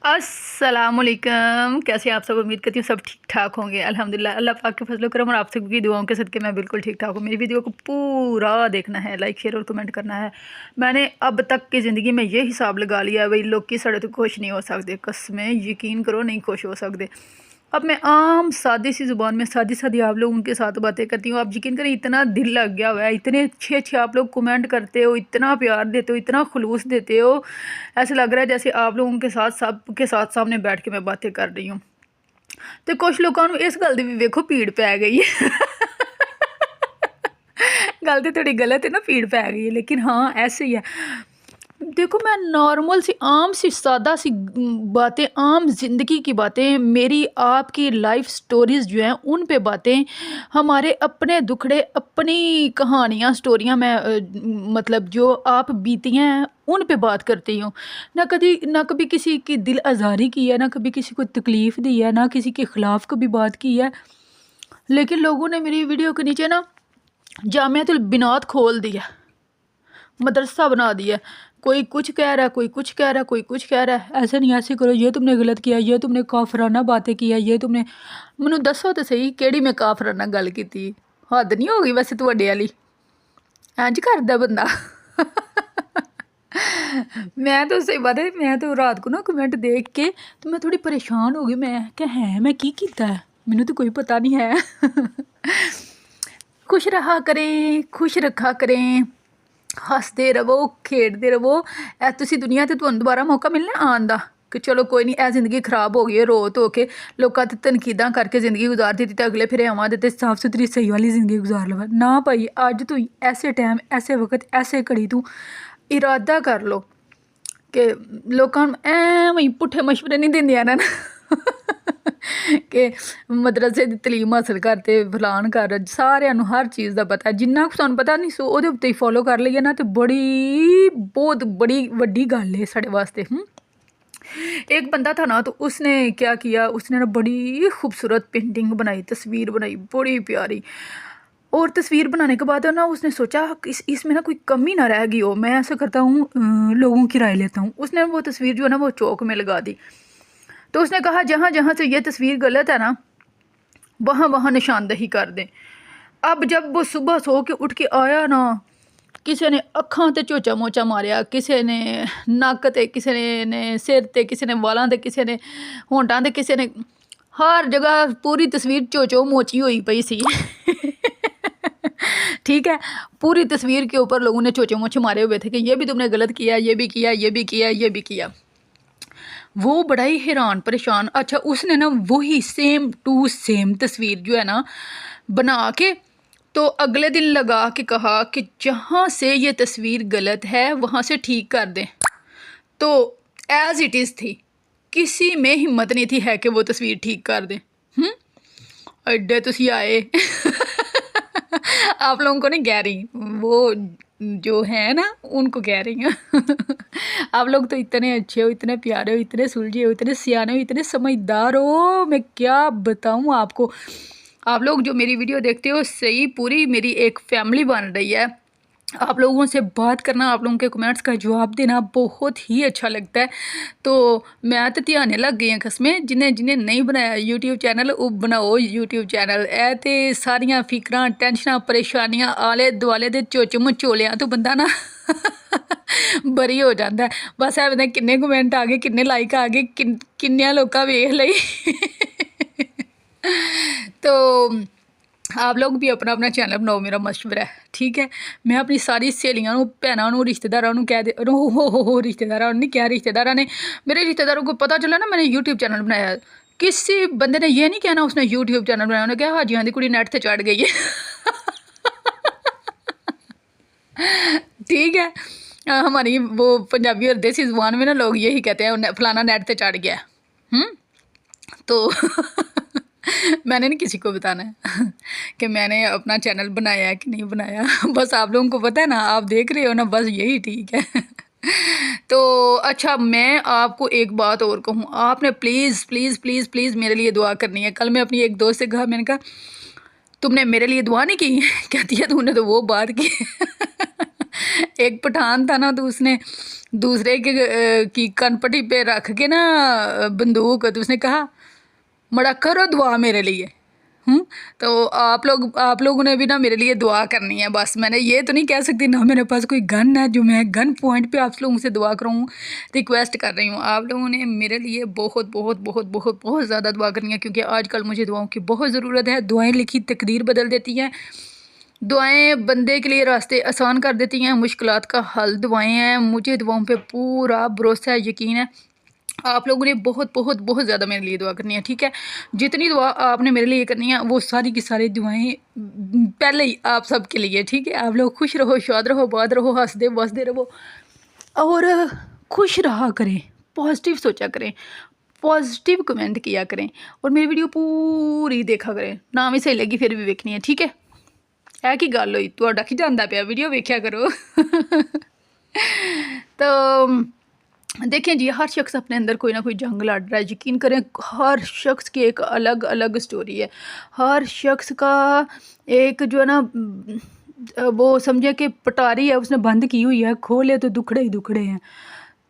अस्सलामुअलैकुम। कैसे आप सब? उम्मीद करती हूँ सब ठीक ठाक होंगे। अल्हम्दुलिल्लाह, अल्लाह पाक के फजल करम और आप सबकी दुआओं के सदके मैं बिल्कुल ठीक ठाक हूँ। मेरी वीडियो को पूरा देखना है, लाइक शेयर और कमेंट करना है। मैंने अब तक की ज़िंदगी में ये हिसाब लगा लिया है, भाई लोग की सड़क तो खुश नहीं हो सकते, कसमें यकीन करो नहीं खुश हो सकते। अब मैं आम सादी सी ज़ुबान में सादी सादी आप लोग उनके साथ बातें करती हूँ। आप यकीन करें, इतना दिल लग गया हुआ है, इतने अच्छे अच्छे आप लोग कमेंट करते हो, इतना प्यार देते हो, इतना खुलूस देते हो। ऐसे लग रहा है जैसे आप लोगों के साथ सबके साथ सामने बैठ के मैं बातें कर रही हूँ। तो कुछ लोगों को इस गल की भी वेखो भीड़ पै गई है। गल तो थोड़ी गलत है ना, भीड़ पै गई है, लेकिन हाँ ऐसे ही है। देखो, मैं नॉर्मल सी आम सी सादा सी बातें, आम ज़िंदगी की बातें, मेरी आपकी लाइफ स्टोरीज़ जो हैं उन पे बातें, हमारे अपने दुखड़े, अपनी कहानियाँ, स्टोरियाँ मैं मतलब जो आप बीती हैं उन पे बात करती हूँ। ना कभी किसी की दिल आज़ारी की है, ना कभी किसी को तकलीफ़ दी है, ना किसी के ख़िलाफ़ कभी बात की है। लेकिन लोगों ने मेरी वीडियो के नीचे ना जामियातुल बिनात खोल दिया, मदरसा बना दिया। कोई कुछ कह रहा है, कोई कुछ कह रहा है, कोई कुछ कह रहा है। ऐसे नहीं, ऐसे करो, ये तुमने गलत किया, ये तुमने काफराना बातें की है, ये तुमने। मैनू दसो तो सही केड़ी मैं काफराना गल की? हद नहीं होगी वैसे तुहाडे वाली? इंज करदा बंदा? मैं तो सही बात है, मैं तो रात को ना कमेंट देख के तो मैं थोड़ी परेशान हो गई। मैं क्या है, मैं की कीता है, मैनू तो कोई पता नहीं है। खुश रहा करें, खुश रखा करें, हसते रवो, खेडते रवो। ऐ तुसी दुनिया ते तुहानू दोबारा मौका मिलना आन दा कि चलो कोई नहीं, ऐ जिंदगी खराब हो गई है, रो धो के लोगों ते तनकीदां करके ज़िंदगी गुजार दी ते अगले फिर आवां ते साफ सुथरी सही वाली ज़िंदगी गुजार लवा। ना भाई, अज तू ऐसे टाइम, ऐसे वक्त, ऐसे घड़ी तू इरादा कर लो कि लोगों ऐवें ही पुट्ठे मशवरे नहीं देंदियां ना कि मदरसे दी तलीम हासल करते फलान कर। सारिਆਂ ਨੂੰ हर चीज़ का पता है, जिन्ना सानू पता नहीं सो ਉਹਦੇ ਉੱਤੇ फॉलो कर लईए ना तो बड़ी बहुत बड़ी वड्डी गल है साढ़े वास्ते। एक बंदा था ना, तो उसने क्या किया, उसने ना बड़ी खूबसूरत पेंटिंग बनाई, तस्वीर बनाई बड़ी प्यारी। और तस्वीर बनाने के बाद ना उसने सोचा इसमें ना कोई कमी ना रह गई हो, मैं ऐसा करता हूँ लोगों की राय लेता हूँ। उसने वो तस्वीर जो है ना वो चौक में लगा दी। तो उसने कहा जहाँ जहाँ से ये तस्वीर गलत है ना, वहाँ वहाँ निशानदही कर दें। अब जब वो सुबह सो के उठ के आया ना, किसी ने अखां ते चोचा मोचा मारिया, किसी ने नक ते, किसी ने सिर ते, किसी ने वालों ते, किसी ने होंठां ते, किसी ने हर जगह पूरी तस्वीर चोचो मोची हुई पई सी। ठीक है, पूरी तस्वीर के ऊपर लोगों ने चोचे मोचे मारे हुए थे कि ये भी तुमने गलत किया, ये भी किया, ये भी किया, ये भी किया। वो बड़ा ही हैरान परेशान। अच्छा, उसने ना वही सेम टू सेम तस्वीर जो है ना बना के तो अगले दिन लगा के कहा कि जहाँ से ये तस्वीर गलत है वहाँ से ठीक कर दें। तो एज इट इज़ थी, किसी में हिम्मत नहीं थी है कि वो तस्वीर ठीक कर दें। एडे तुसी आए। आप लोगों को नहीं कह रही, वो जो है ना उनको कह रही हूँ। आप लोग तो इतने अच्छे हो, इतने प्यारे हो, इतने सुलझे हो, इतने सियाने हो, इतने समझदार हो, मैं क्या बताऊँ आपको। आप लोग जो मेरी वीडियो देखते हो, सही पूरी मेरी एक फैमिली बन रही है। आप लोगों से बात करना, आप लोगों के कमेंट्स का जवाब देना बहुत ही अच्छा लगता है। तो मैं तो ध्याने लग गई खसमें, जिन्हें जिन्हें नहीं बनाया यूट्यूब चैनल वो बनाओ यूट्यूब चैनल। ए ते सारियां फिक्रां, टेंशनां, परेशानियां आले दुआले दे चोच मचोलियां तो बंदा ना बरी हो जाता है। बस ऐ बंदा किन्ने कमेंट आ गए, किन्ने लाइक आ गए, किन्नियां लोकां वेख लई। तो आप लोग भी अपना अपना चैनल बनाओ, मेरा मशवरा है, ठीक है। मैं अपनी सारी सहेलियां भैनों रिश्तेदारों कह दे, हो रिश्तेदारों नहीं क्या, रिश्तेदारों ने, मेरे रिश्तेदारों को पता चला ना मैंने यूट्यूब चैनल बनाया है, किसी बंदे ने ये नहीं कहना उसने यूट्यूब चैनल बनाया, उन्होंने कहा हाजी हाँ दी कुड़ी नेट से चढ़ गई है। ठीक है, हमारी वो पंजाबी और देसी जुबान में ना लोग यही कहते हैं फलाना नेट से चढ़ गया। तो मैंने नहीं किसी को बताना है कि मैंने अपना चैनल बनाया है कि नहीं बनाया। बस आप लोगों को पता है ना, आप देख रहे हो ना, बस यही ठीक है। तो अच्छा, मैं आपको एक बात और कहूँ, आपने प्लीज़ प्लीज़ प्लीज़ प्लीज़ मेरे लिए दुआ करनी है। कल मैं अपनी एक दोस्त से कहा, मैंने कहा तुमने मेरे लिए दुआ नहीं की? कहती है तूने तो वो बात की। एक पठान था ना, तो उसने दूसरे की कनपटी पे रख के ना बंदूक, तो उसने कहा मड़ा करो दुआ मेरे लिए। तो आप लोगों ने भी ना मेरे लिए दुआ करनी है। बस मैंने ये तो नहीं कह सकती ना मेरे पास कोई गन है जो मैं गन पॉइंट पे आप लोगों से दुआ करूँ, रिक्वेस्ट कर रही हूँ। आप लोगों ने मेरे लिए बहुत बहुत बहुत बहुत बहुत ज़्यादा दुआ करनी है, क्योंकि आजकल मुझे दुआओं की बहुत ज़रूरत है। दुआएं लिखी तकदीर बदल देती हैं। दुआएं बंदे के लिए रास्ते आसान कर देती हैं, मुश्किलात का हल दुआएं हैं। मुझे दुआओं पे पूरा भरोसा है, यकीन है। आप लोगों ने बहुत बहुत बहुत ज़्यादा मेरे लिए दुआ करनी है, ठीक है। जितनी दुआ आपने मेरे लिए करनी है वो सारी की सारी दुआएं पहले ही आप सब के लिए, ठीक है। आप लोग खुश रहो, शाद रहो, बाद रहो, हंसदे बसदे रहो और खुश रहा करें, पॉजिटिव सोचा करें, पॉजिटिव कमेंट किया करें और मेरी वीडियो पूरी देखा करें। ना भी सही लगी फिर भी देखनी है, ठीक है। है कि गल हुई तुहाडा की जांदा पिया, वीडियो वेख्या करो। तो देखें जी, हर शख्स अपने अंदर कोई ना कोई जंग लड़ रहा है। यकीन करें, हर शख्स की एक अलग अलग स्टोरी है। हर शख्स का एक जो है ना वो समझे कि पटारी है, उसने बंद की हुई है, खोले तो दुखड़े ही दुखड़े हैं।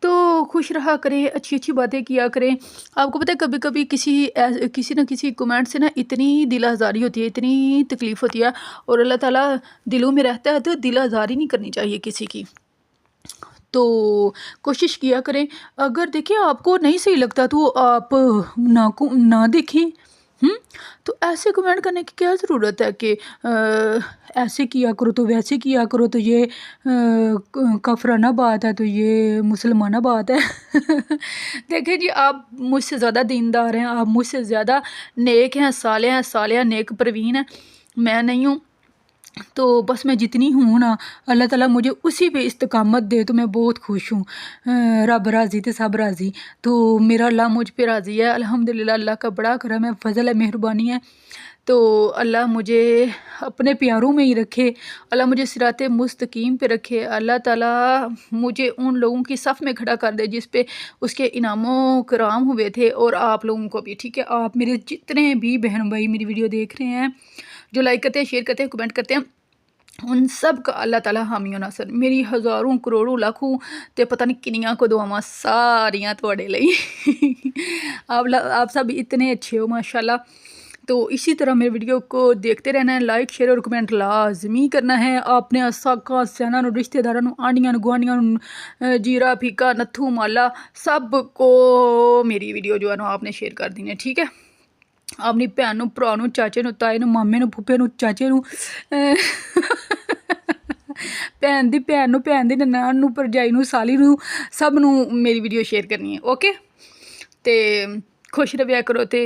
तो खुश रहा करें, अच्छी अच्छी बातें किया करें। आपको पता है कभी कभी किसी ना किसी कमेंट से ना इतनी दिल आज़ारी होती है, इतनी तकलीफ़ होती है, और अल्लाह ताला दिलों में रहता है, तो दिल आज़ारी नहीं करनी चाहिए किसी की। तो कोशिश किया करें। अगर देखिए आपको नहीं सही लगता तो आप ना देखें। तो ऐसे कमेंट करने की क्या ज़रूरत है कि ऐसे किया करो तो वैसे किया करो, तो ये कफराना बात है, तो ये मुसलमाना बात है। देखिए जी, आप मुझसे ज़्यादा दीनदार हैं, आप मुझसे ज़्यादा नेक हैं, साले हैं, नेक परवीन हैं, मैं नहीं हूँ। तो बस मैं जितनी हूँ ना, अल्लाह ताला मुझे उसी पे इस्तकामत दे तो मैं बहुत खुश हूँ। रब राज़ी तो सब राज़ी। तो मेरा अल्लाह मुझ पे राज़ी है अल्हम्दुलिल्लाह। अल्लाह का बड़ा करम है, फ़ज़ल है, मेहरबानी है। तो अल्लाह मुझे अपने प्यारों में ही रखे, अल्लाह मुझे सिराते मुस्तकीम पे रखे। अल्लाह ताला मुझे उन लोगों की सफ़ में खड़ा कर दे जिस पे उसके इनामों कराम हुए थे, और आप लोगों को भी, ठीक है। आप मेरे जितने भी बहन भाई मेरी वीडियो देख रहे हैं, जो लाइक करते हैं, शेयर करते हैं, कमेंट करते हैं, उन सब का अल्लाह ताला हामी होना सर। मेरी हज़ारों करोड़ों लाखों ते पता नहीं किनियां को दुआवां सारियां तुहाडे लई। आप सब इतने अच्छे हो माशाल्लाह। तो इसी तरह मेरे वीडियो को देखते रहना है, लाइक शेयर और कमेंट लाजमी करना है। आपने साका स्याना रिश्तेदारों आंडियां गुआंढियां जीरा फीका नत्थू माला सब को मेरी वीडियो जो है ना आपने शेयर कर देनी है, ठीक है। अपनी भैन नूं, भरा नूं, चाचे नूं, ताए नूं, मामे नूं, फुफे नूं, चाचे नूं, भैन दी भैन नूं, भैन दी ननान नूं, भरजाई नूं, साली नूं, सब नूं मेरी वीडियो शेयर करनी है, ओके। ते खुश रहा करो। ते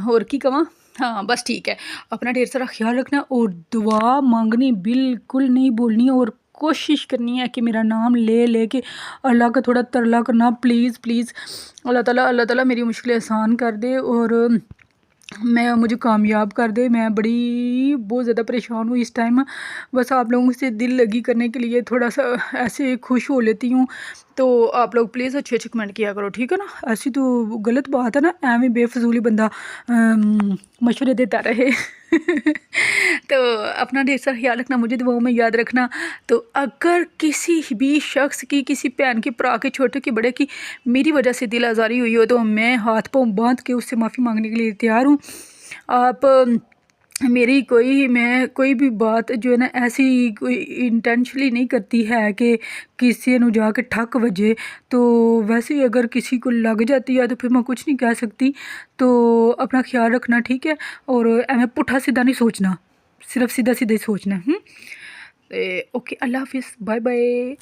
होर की कवां, हाँ बस ठीक है। अपना ढेर सारा ख्याल रखना और दुआ मांगनी बिल्कुल नहीं भूलनी, और कोशिश करनी है कि मेरा नाम ले के अल्लाह का थोड़ा तरला करना, प्लीज़ प्लीज़। अल्लाह ताला मेरी मुश्किलें आसान कर दे और मुझे कामयाब कर दे। मैं बहुत ज़्यादा परेशान हूँ इस टाइम। बस आप लोगों से दिल लगी करने के लिए थोड़ा सा ऐसे खुश हो लेती हूँ। तो आप लोग प्लीज़ अच्छे अच्छे कमेंट किया करो, ठीक है ना। ऐसी तो गलत बात है ना, एवं बेफजूली बंदा मशवरे देता रहे। तो अपना ढेर सारा ख्याल रखना, मुझे दुआओं में याद रखना। तो अगर किसी भी शख्स की, किसी भैन की, भरा के, छोटे की, बड़े की मेरी वजह से दिल आज़ारी हुई हो, तो मैं हाथ पाँव बांध के उससे माफ़ी मांगने के लिए तैयार हूँ। आप मेरी मैं कोई भी बात जो है ना ऐसी कोई इंटेंशनली नहीं करती है कि किसी नू जाके ठक वजे। तो वैसे ही अगर किसी को लग जाती है तो फिर मैं कुछ नहीं कह सकती। तो अपना ख्याल रखना, ठीक है। और एवं पुट्ठा सीधा नहीं सोचना, सिर्फ सीधा सीधा ही सोचना। ओके, अल्लाह हाफिज़, बाय बाय।